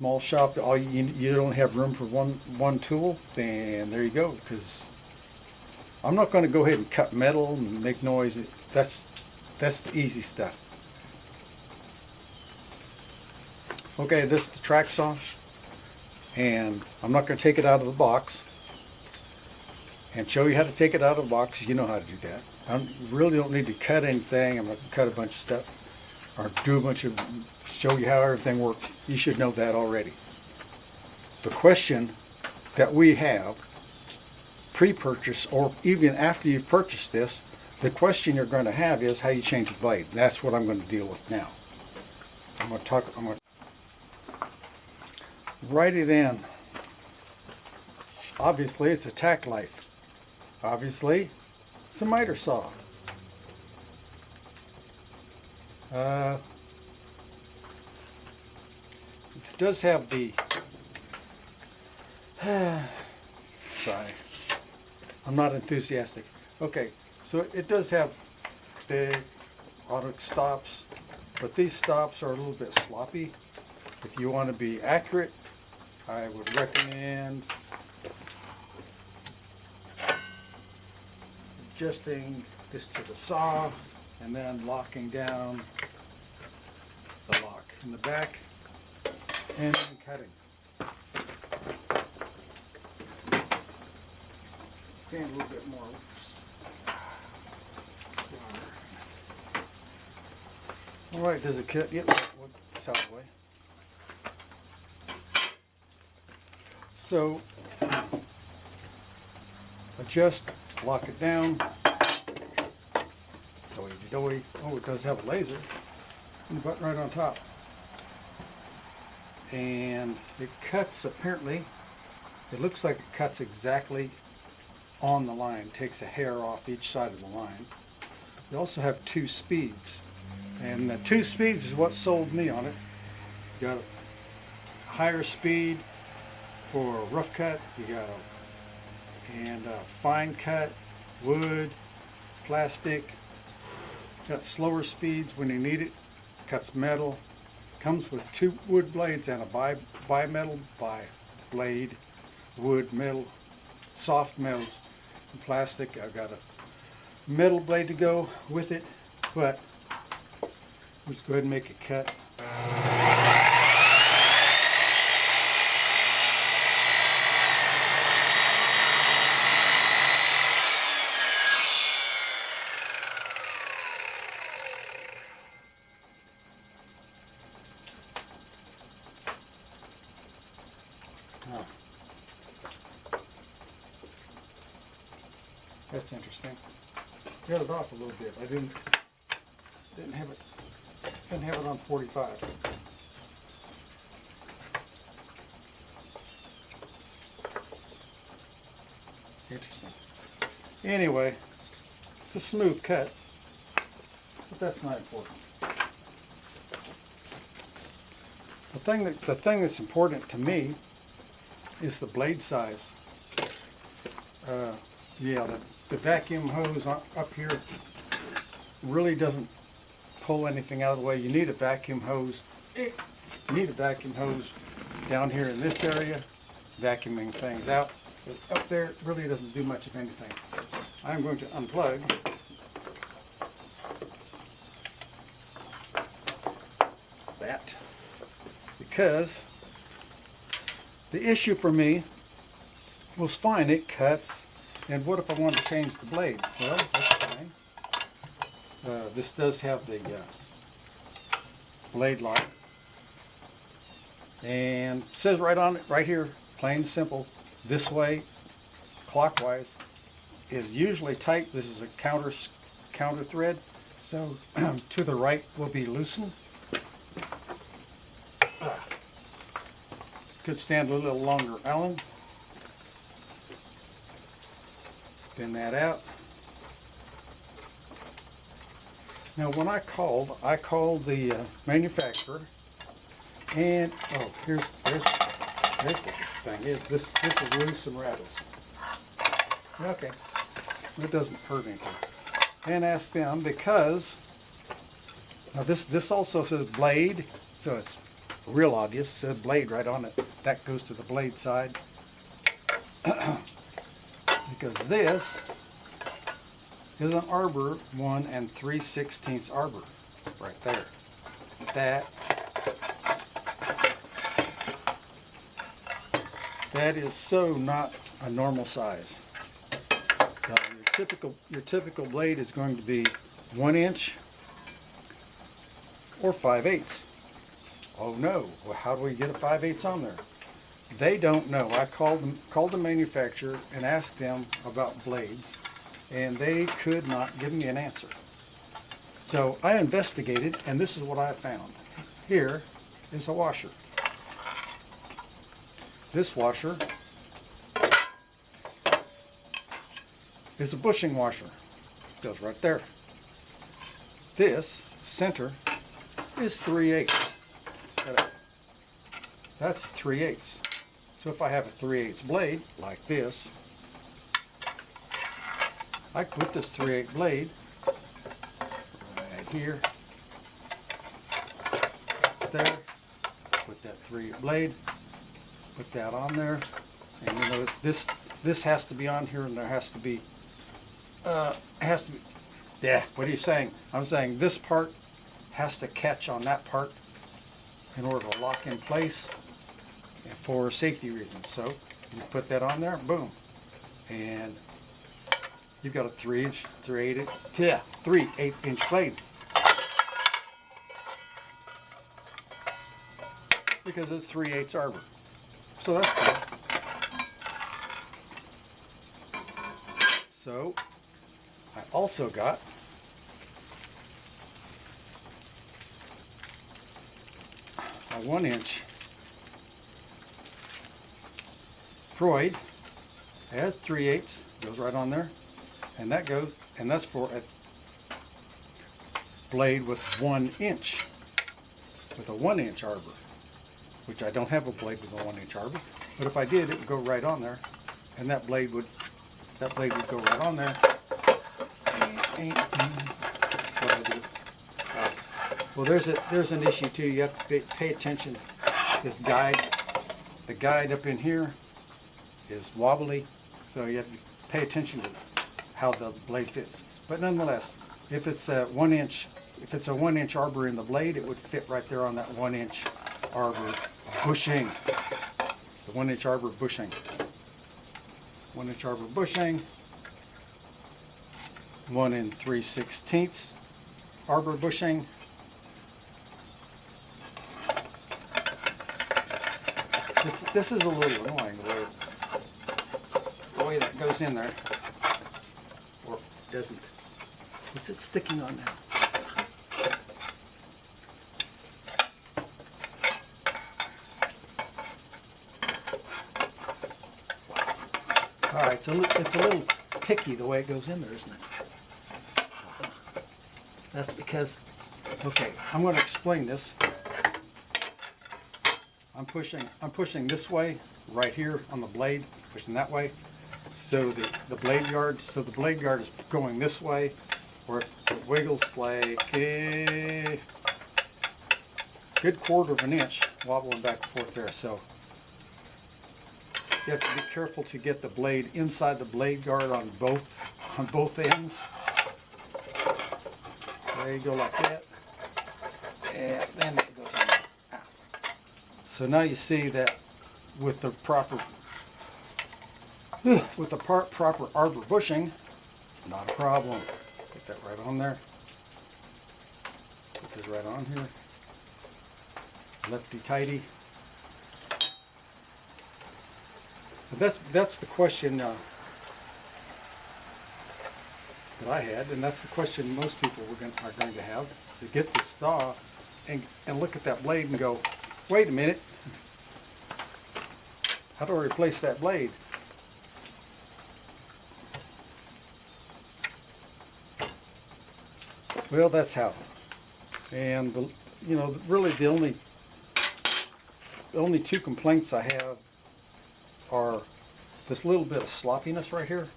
small shop, you don't have room for one tool, then there you go. Because I'm not going to go ahead and cut metal and make noise. That's the easy stuff. Okay, this is the track saw, and I'm not going to take it out of the box and show you how to take it out of the box. You know how to do that. I really don't need to cut anything. I'm not going to cut a bunch of stuff or do a bunch of show you how everything works. You should know that already. The question that we have pre-purchase, or even after you've purchased this, the question you're going to have is how you change the blade. That's what I'm going to deal with now. I'm going to write it in. Obviously, it's a TackLife. Obviously, it's a miter saw. It does have the sorry, I'm not enthusiastic. Okay, so it does have the auto stops, but these stops are a little bit sloppy. If you want to be accurate, I would recommend adjusting this to the saw and then locking down the lock in the back and then cutting. Stand a little bit more. All right, does it cut? Yep, it's out of the way. So adjust, lock it down. Doy. Oh, it does have a laser and the button right on top. And it cuts, apparently, it looks like it cuts exactly on the line. It takes a hair off each side of the line. You also have 2 speeds. And the 2 speeds is what sold me on it. You got a higher speed for rough cut. You got a fine cut, wood, plastic. Got slower speeds when you need it. Cuts metal. Comes with 2 wood blades and a bi-metal blade, wood, metal, soft metals, and plastic. I've got a metal blade to go with it, but let's go ahead and make a cut. That's interesting. Got it off a little bit. I didn't have it on 45. Interesting. Anyway, it's a smooth cut, but that's not important. The thing that's important to me is the blade size. Yeah, the vacuum hose up here really doesn't pull anything out of the way. You need a vacuum hose. You need a vacuum hose down here in this area, vacuuming things out. But up there, it really doesn't do much of anything. I'm going to unplug. That, because the issue for me was fine, it cuts, and what if I want to change the blade? Well, that's fine. This does have the blade lock, and it says right on it, right here, plain simple, this way, clockwise, is usually tight. This is a counter thread, so to the right will be loosened. Could stand a little longer Allen. Spin that out. Now when I called the manufacturer, and oh, here's what the thing is. This is loose and rattles. Okay, it doesn't hurt anything. And ask them, because now this also says blade, so it's real obvious, said blade right on it. That goes to the blade side. Because this is an arbor 1 3/16 arbor right there. That is so not a normal size. Your typical blade is going to be 1 inch or 5/8. Oh no! Well, how do we get a 5/8 on there? They don't know. I called the manufacturer and asked them about blades, and they could not give me an answer. So I investigated, and this is what I found. Here is a washer. This washer is a bushing washer. Goes right there. This center is 3/8. That's 3/8. So if I have a 3/8 blade like this, I put this 3/8 blade right here, there, put that 3/8 blade, put that on there, and you know this has to be on here, and there has to be yeah, what are you saying? I'm saying this part has to catch on that part in order to lock in place for safety reasons. So you put that on there, boom, and you've got a 3/8 inch blade, because it's 3/8 arbor. So that's cool. So I also got a 1 inch Freud. Has 3/8, goes right on there, and that's for a blade with 1 inch, with a 1 inch arbor, which I don't have a blade with a 1 inch arbor, but if I did, it would go right on there, and that blade would go right on there. What I do? Well, there's an issue too. You have to pay attention. This guide, the guide up in here is wobbly, so you have to pay attention to how the blade fits. But nonetheless, if it's a 1 inch arbor in the blade, it would fit right there on that 1 inch arbor bushing. The 1 inch arbor bushing. 1 inch arbor bushing. 1 3/16 arbor bushing. This is a little annoying, the way that goes in there, or doesn't. Is it sticking on there? All right, so it's a little picky the way it goes in there, isn't it? That's because, okay, I'm going to explain this. I'm pushing this way right here on the blade, pushing that way. So the blade guard is going this way, where it wiggles like a good 1/4 inch, wobbling back and forth there. So you have to be careful to get the blade inside the blade guard on both ends. There you go, like that, and then it goes on there. So now you see that with the proper arbor bushing, not a problem. Put that right on there. Put this right on here. Lefty tighty. But that's the question that I had, and that's the question most people are going to have. To get this saw and look at that blade and go, wait a minute, how do I replace that blade? Well, that's how. And really the only two complaints I have are this little bit of sloppiness right here,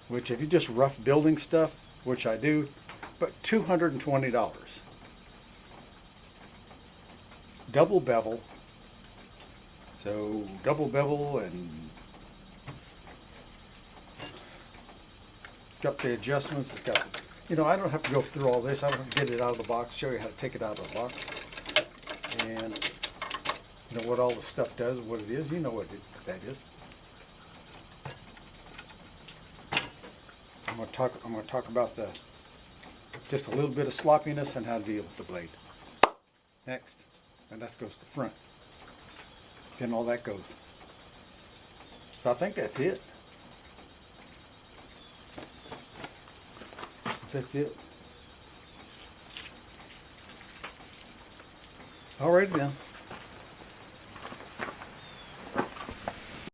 which if you just rough building stuff, which I do, but $220. Double bevel. So double bevel, and it's got the adjustments. It's got, I don't have to go through all this. I don't have to get it out of the box, show you how to take it out of the box. And what all the stuff does, what it is. You know what that is. I'm going to talk about just a little bit of sloppiness and how to deal with the blade. Next, and that goes to the front. Then all that goes. So I think that's it. That's it. Alrighty then.